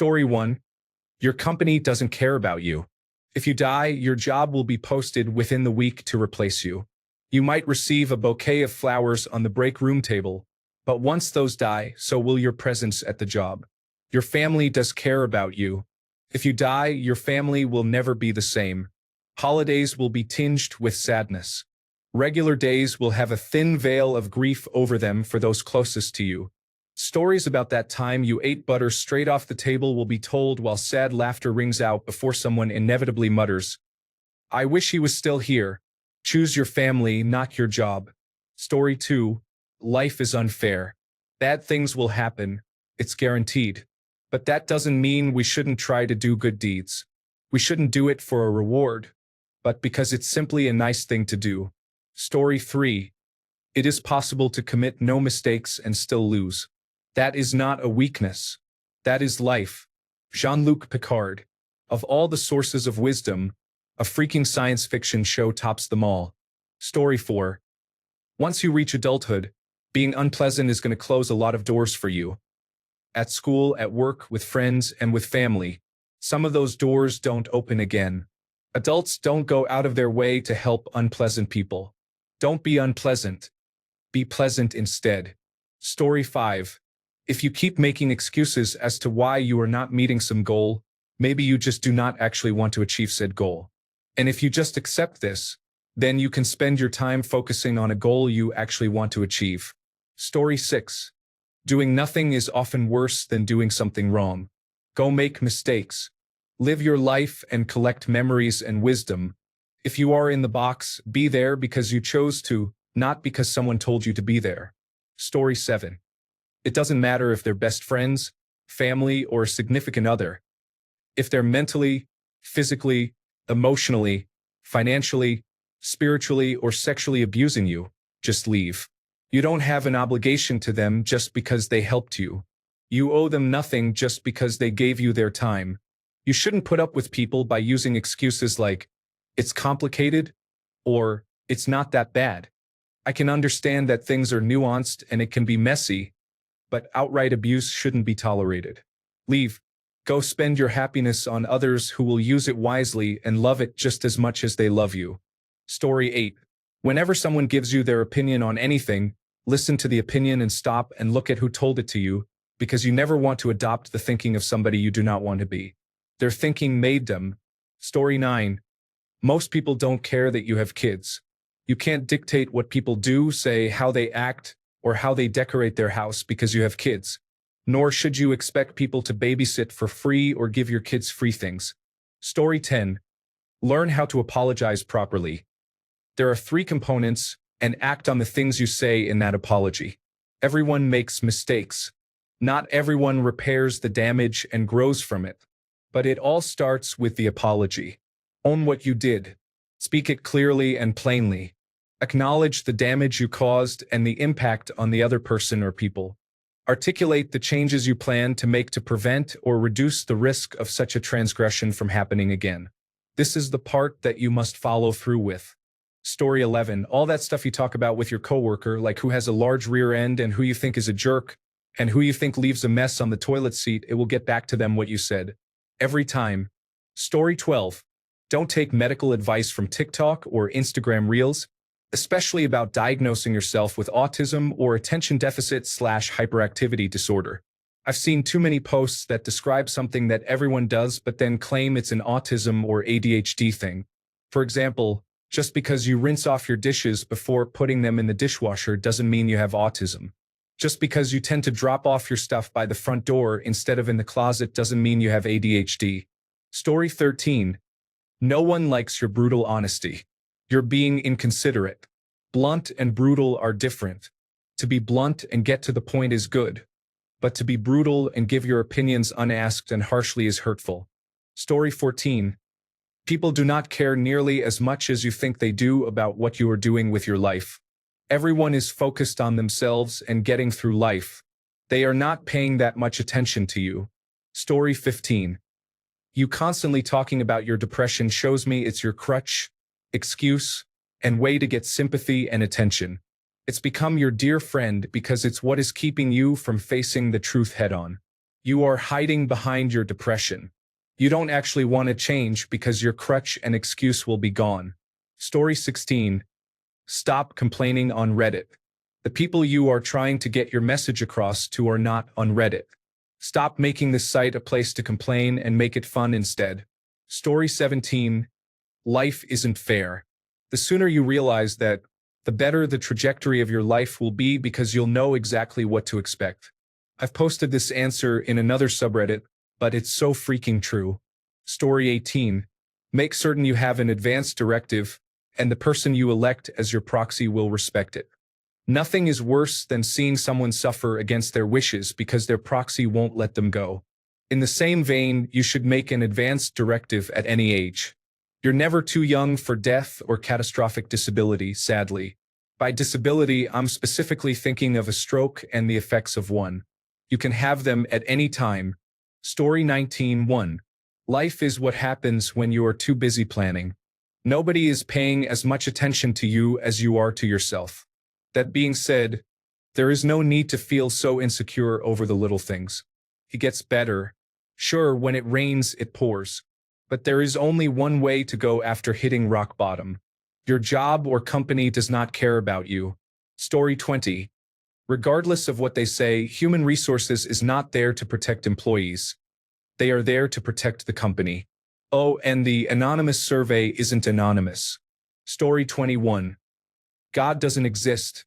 Story 1. Your company doesn't care about you. If you die, your job will be posted within the week to replace you. You might receive a bouquet of flowers on the break room table, but once those die, so will your presence at the job. Your family does care about you. If you die, your family will never be the same. Holidays will be tinged with sadness. Regular days will have a thin veil of grief over them for those closest to you. Stories about that time you ate butter straight off the table will be told while sad laughter rings out before someone inevitably mutters, "I wish he was still here." Choose your family, not your job. Story 2. Life is unfair. Bad things will happen. It's guaranteed. But that doesn't mean we shouldn't try to do good deeds. We shouldn't do it for a reward, but because it's simply a nice thing to do. Story 3. It is possible to commit no mistakes and still lose. That is not a weakness. That is life. Jean-Luc Picard. Of all the sources of wisdom, a freaking science fiction show tops them all. Story 4. Once you reach adulthood, being unpleasant is going to close a lot of doors for you. At school, at work, with friends, and with family, some of those doors don't open again. Adults don't go out of their way to help unpleasant people. Don't be unpleasant. Be pleasant instead. Story 5. If you keep making excuses as to why you are not meeting some goal, maybe you just do not actually want to achieve said goal. And if you just accept this, then you can spend your time focusing on a goal you actually want to achieve. Story 6. Doing nothing is often worse than doing something wrong. Go make mistakes. Live your life and collect memories and wisdom. If you are in the box, be there because you chose to, not because someone told you to be there. Story 7. It doesn't matter if they're best friends, family, or a significant other. If they're mentally, physically, emotionally, financially, spiritually, or sexually abusing you, just leave. You don't have an obligation to them just because they helped you. You owe them nothing just because they gave you their time. You shouldn't put up with people by using excuses like, "It's complicated," or "It's not that bad." I can understand that things are nuanced and it can be messy, but outright abuse shouldn't be tolerated. Leave. Go spend your happiness on others who will use it wisely and love it just as much as they love you. Story 8. Whenever someone gives you their opinion on anything, listen to the opinion and stop and look at who told it to you, because you never want to adopt the thinking of somebody you do not want to be. Their thinking made them. Story 9. Most people don't care that you have kids. You can't dictate what people do, say, how they act, or how they decorate their house because you have kids. Nor should you expect people to babysit for free or give your kids free things. Story 10. Learn how to apologize properly. There are 3 components, and act on the things you say in that apology. Everyone makes mistakes. Not everyone repairs the damage and grows from it. But it all starts with the apology. Own what you did. Speak it clearly and plainly. Acknowledge the damage you caused and the impact on the other person or people. Articulate the changes you plan to make to prevent or reduce the risk of such a transgression from happening again. This is the part that you must follow through with. Story 11. All that stuff you talk about with your coworker, like who has a large rear end and who you think is a jerk, and who you think leaves a mess on the toilet seat, it will get back to them what you said. Every time. Story 12. Don't take medical advice from TikTok or Instagram Reels, especially about diagnosing yourself with autism or attention deficit/hyperactivity disorder. I've seen too many posts that describe something that everyone does but then claim it's an autism or ADHD thing. For example, just because you rinse off your dishes before putting them in the dishwasher doesn't mean you have autism. Just because you tend to drop off your stuff by the front door instead of in the closet doesn't mean you have ADHD. Story 13. No one likes your brutal honesty. You're being inconsiderate. Blunt and brutal are different. To be blunt and get to the point is good. But to be brutal and give your opinions unasked and harshly is hurtful. Story 14. People do not care nearly as much as you think they do about what you are doing with your life. Everyone is focused on themselves and getting through life. They are not paying that much attention to you. Story 15. You constantly talking about your depression shows me it's your crutch, excuse, and way to get sympathy and attention. It's become your dear friend because it's what is keeping you from facing the truth head-on. You are hiding behind your depression. You don't actually want to change because your crutch and excuse will be gone. Story 16. Stop complaining on Reddit. The people you are trying to get your message across to are not on Reddit. Stop making this site a place to complain and make it fun instead. Story 17. Life isn't fair. The sooner you realize that, the better the trajectory of your life will be because you'll know exactly what to expect. I've posted this answer in another subreddit, but it's so freaking true. Story 18. Make certain you have an advance directive, and the person you elect as your proxy will respect it. Nothing is worse than seeing someone suffer against their wishes because their proxy won't let them go. In the same vein, you should make an advance directive at any age. You're never too young for death or catastrophic disability, sadly. By disability, I'm specifically thinking of a stroke and the effects of one. You can have them at any time. Story 19:1. Life is what happens when you are too busy planning. Nobody is paying as much attention to you as you are to yourself. That being said, there is no need to feel so insecure over the little things. It gets better. Sure, when it rains, it pours. But there is only one way to go after hitting rock bottom. Your job or company does not care about you. Story 20. Regardless of what they say, human resources is not there to protect employees. They are there to protect the company. Oh, and the anonymous survey isn't anonymous. Story 21. God doesn't exist.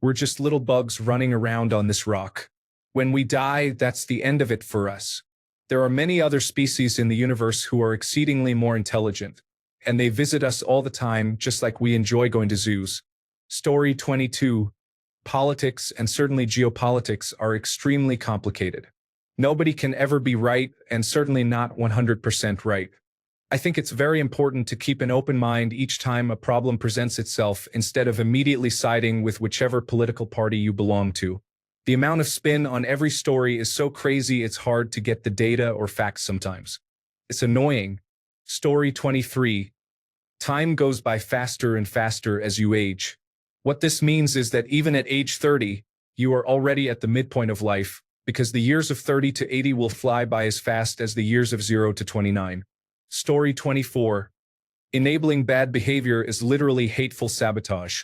We're just little bugs running around on this rock. When we die, that's the end of it for us. There are many other species in the universe who are exceedingly more intelligent, and they visit us all the time just like we enjoy going to zoos. Story 22. Politics, and certainly geopolitics, are extremely complicated. Nobody can ever be right, and certainly not 100% right. I think it's very important to keep an open mind each time a problem presents itself instead of immediately siding with whichever political party you belong to. The amount of spin on every story is so crazy it's hard to get the data or facts sometimes. It's annoying. Story 23. Time goes by faster and faster as you age. What this means is that even at age 30, you are already at the midpoint of life, because the years of 30 to 80 will fly by as fast as the years of 0 to 29. Story 24. Enabling bad behavior is literally hateful sabotage,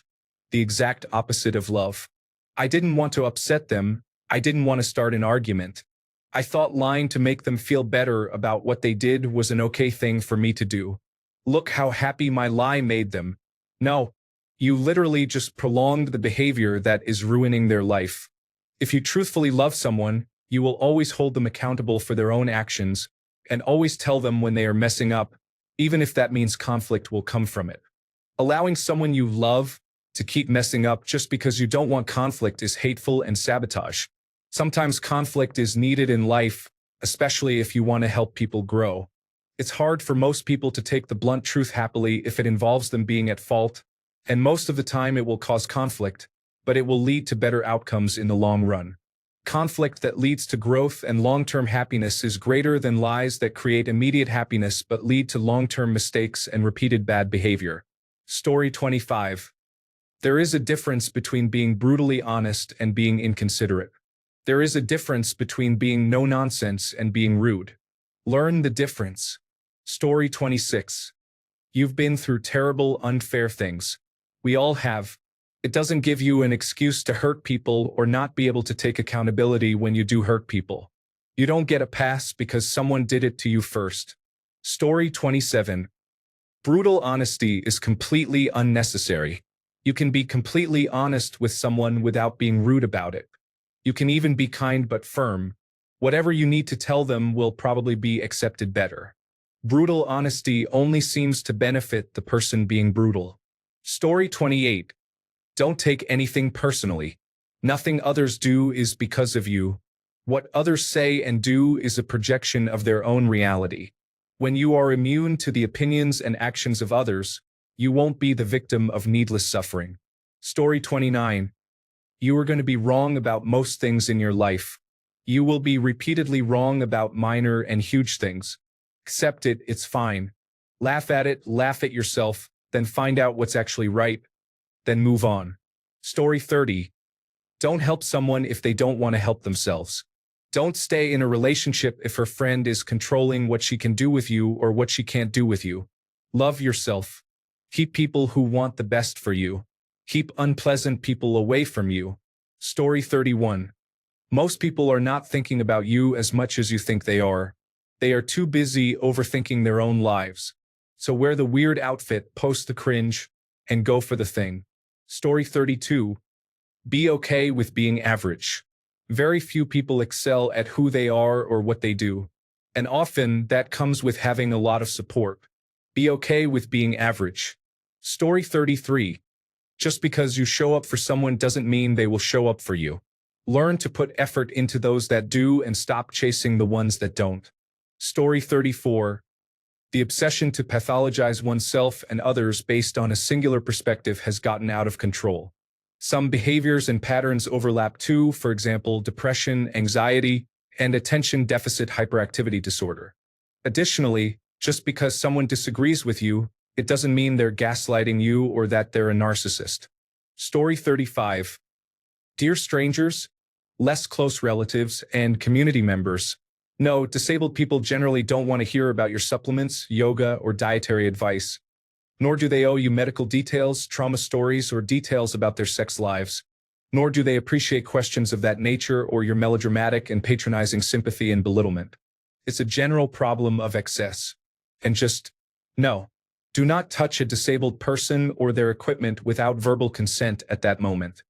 the exact opposite of love. I didn't want to upset them. I didn't want to start an argument. I thought lying to make them feel better about what they did was an okay thing for me to do. Look how happy my lie made them. No, you literally just prolonged the behavior that is ruining their life. If you truthfully love someone, you will always hold them accountable for their own actions and always tell them when they are messing up, even if that means conflict will come from it. Allowing someone you love to keep messing up just because you don't want conflict is hateful and sabotage. Sometimes conflict is needed in life, especially if you want to help people grow. It's hard for most people to take the blunt truth happily if it involves them being at fault, and most of the time it will cause conflict, but it will lead to better outcomes in the long run. Conflict that leads to growth and long-term happiness is greater than lies that create immediate happiness but lead to long-term mistakes and repeated bad behavior. Story 25. There is a difference between being brutally honest and being inconsiderate. There is a difference between being no-nonsense and being rude. Learn the difference. Story 26. You've been through terrible, unfair things. We all have. It doesn't give you an excuse to hurt people or not be able to take accountability when you do hurt people. You don't get a pass because someone did it to you first. Story 27. Brutal honesty is completely unnecessary. You can be completely honest with someone without being rude about it. You can even be kind but firm. Whatever you need to tell them will probably be accepted better. Brutal honesty only seems to benefit the person being brutal. Story 28. Don't take anything personally. Nothing others do is because of you. What others say and do is a projection of their own reality. When you are immune to the opinions and actions of others, you won't be the victim of needless suffering. Story 29. You are going to be wrong about most things in your life. You will be repeatedly wrong about minor and huge things. Accept it, it's fine. Laugh at it, laugh at yourself, then find out what's actually right, then move on. Story 30. Don't help someone if they don't want to help themselves. Don't stay in a relationship if her friend is controlling what she can do with you or what she can't do with you. Love yourself. Keep people who want the best for you. Keep unpleasant people away from you. Story 31. Most people are not thinking about you as much as you think they are. They are too busy overthinking their own lives. So wear the weird outfit, post the cringe, and go for the thing. Story 32. Be okay with being average. Very few people excel at who they are or what they do, and often that comes with having a lot of support. Be okay with being average. Story 33. Just because you show up for someone doesn't mean they will show up for you. Learn to put effort into those that do and stop chasing the ones that don't. Story 34. The obsession to pathologize oneself and others based on a singular perspective has gotten out of control. Some behaviors and patterns overlap too, for example, depression, anxiety, and attention deficit hyperactivity disorder. Additionally, just because someone disagrees with you, it doesn't mean they're gaslighting you or that they're a narcissist. Story 35. Dear strangers, less close relatives, and community members, no, disabled people generally don't want to hear about your supplements, yoga, or dietary advice. Nor do they owe you medical details, trauma stories, or details about their sex lives. Nor do they appreciate questions of that nature or your melodramatic and patronizing sympathy and belittlement. It's a general problem of excess. And just, no. Do not touch a disabled person or their equipment without verbal consent at that moment.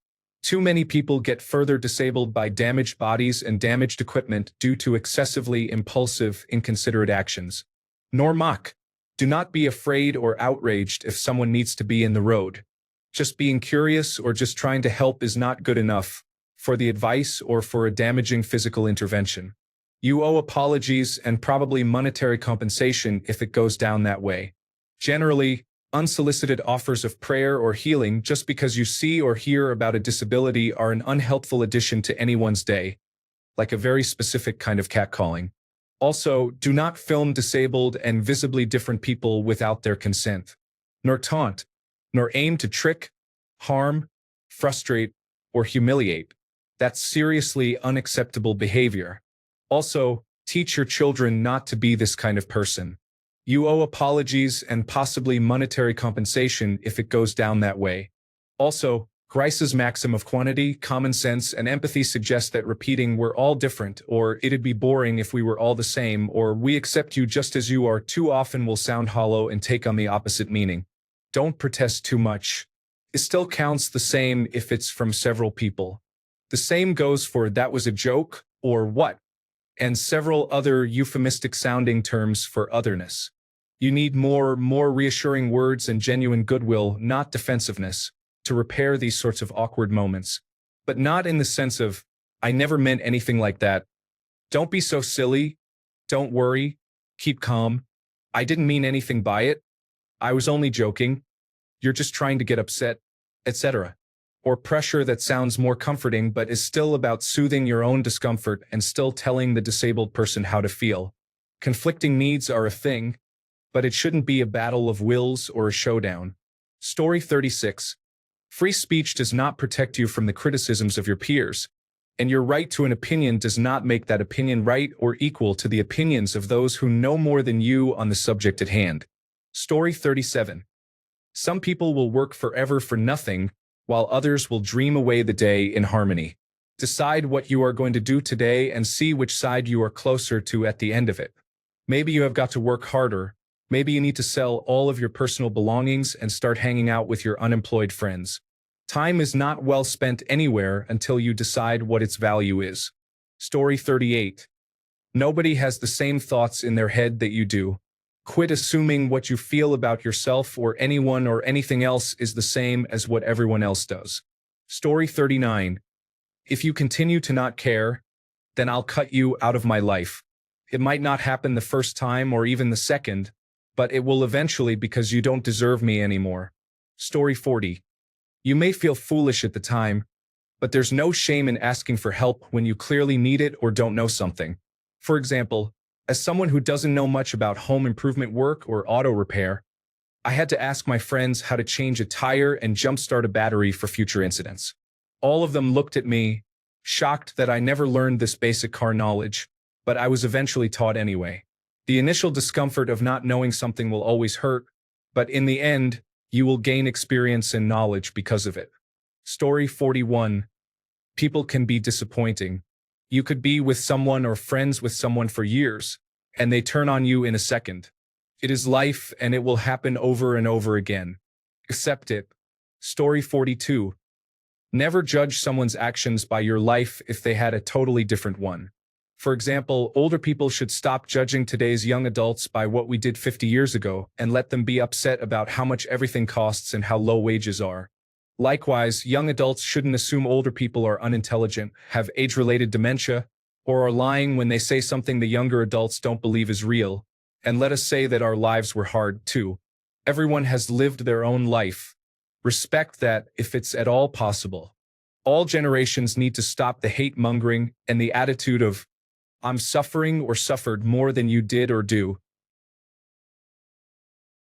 Too many people get further disabled by damaged bodies and damaged equipment due to excessively impulsive, inconsiderate actions. Nor mock. Do not be afraid or outraged if someone needs to be in the road. Just being curious or just trying to help is not good enough for the advice or for a damaging physical intervention. You owe apologies and probably monetary compensation if it goes down that way. Generally, unsolicited offers of prayer or healing just because you see or hear about a disability are an unhelpful addition to anyone's day, like a very specific kind of catcalling. Also, do not film disabled and visibly different people without their consent, nor taunt, nor aim to trick, harm, frustrate, or humiliate. That's seriously unacceptable behavior. Also, teach your children not to be this kind of person. You owe apologies and possibly monetary compensation if it goes down that way. Also, Grice's maxim of quantity, common sense, and empathy suggests that repeating "we're all different" or "it'd be boring if we were all the same" or "we accept you just as you are" too often will sound hollow and take on the opposite meaning. Don't protest too much. It still counts the same if it's from several people. The same goes for "that was a joke" or "what?" and several other euphemistic-sounding terms for otherness. You need more reassuring words and genuine goodwill, not defensiveness, to repair these sorts of awkward moments. But not in the sense of, "I never meant anything like that." Don't be so silly. Don't worry. Keep calm. "I didn't mean anything by it. I was only joking. You're just trying to get upset," etc. Or pressure that sounds more comforting but is still about soothing your own discomfort and still telling the disabled person how to feel. Conflicting needs are a thing, but it shouldn't be a battle of wills or a showdown. Story 36. Free speech does not protect you from the criticisms of your peers, and your right to an opinion does not make that opinion right or equal to the opinions of those who know more than you on the subject at hand. Story 37. Some people will work forever for nothing, while others will dream away the day in harmony. Decide what you are going to do today and see which side you are closer to at the end of it. Maybe you have got to work harder. Maybe you need to sell all of your personal belongings and start hanging out with your unemployed friends. Time is not well spent anywhere until you decide what its value is. Story 38. Nobody has the same thoughts in their head that you do. Quit assuming what you feel about yourself or anyone or anything else is the same as what everyone else does. Story 39. If you continue to not care, then I'll cut you out of my life. It might not happen the first time or even the second, but it will eventually because you don't deserve me anymore. Story 40. You may feel foolish at the time, but there's no shame in asking for help when you clearly need it or don't know something. For example, as someone who doesn't know much about home improvement work or auto repair, I had to ask my friends how to change a tire and jumpstart a battery for future incidents. All of them looked at me, Shocked that I never learned this basic car knowledge, but I was eventually taught anyway. The initial discomfort of not knowing something will always hurt, but in the end, you will gain experience and knowledge because of it. Story 41. People can be disappointing. You could be with someone or friends with someone for years, and they turn on you in a second. It is life, and it will happen over and over again. Accept it. Story 42. Never judge someone's actions by your life if they had a totally different one. For example, older people should stop judging today's young adults by what we did 50 years ago and let them be upset about how much everything costs and how low wages are. Likewise, young adults shouldn't assume older people are unintelligent, have age-related dementia, or are lying when they say something the younger adults don't believe is real. And let us say that our lives were hard, too. Everyone has lived their own life. Respect that if it's at all possible. All generations need to stop the hate-mongering and the attitude of, I'm suffering or suffered more than you did or do.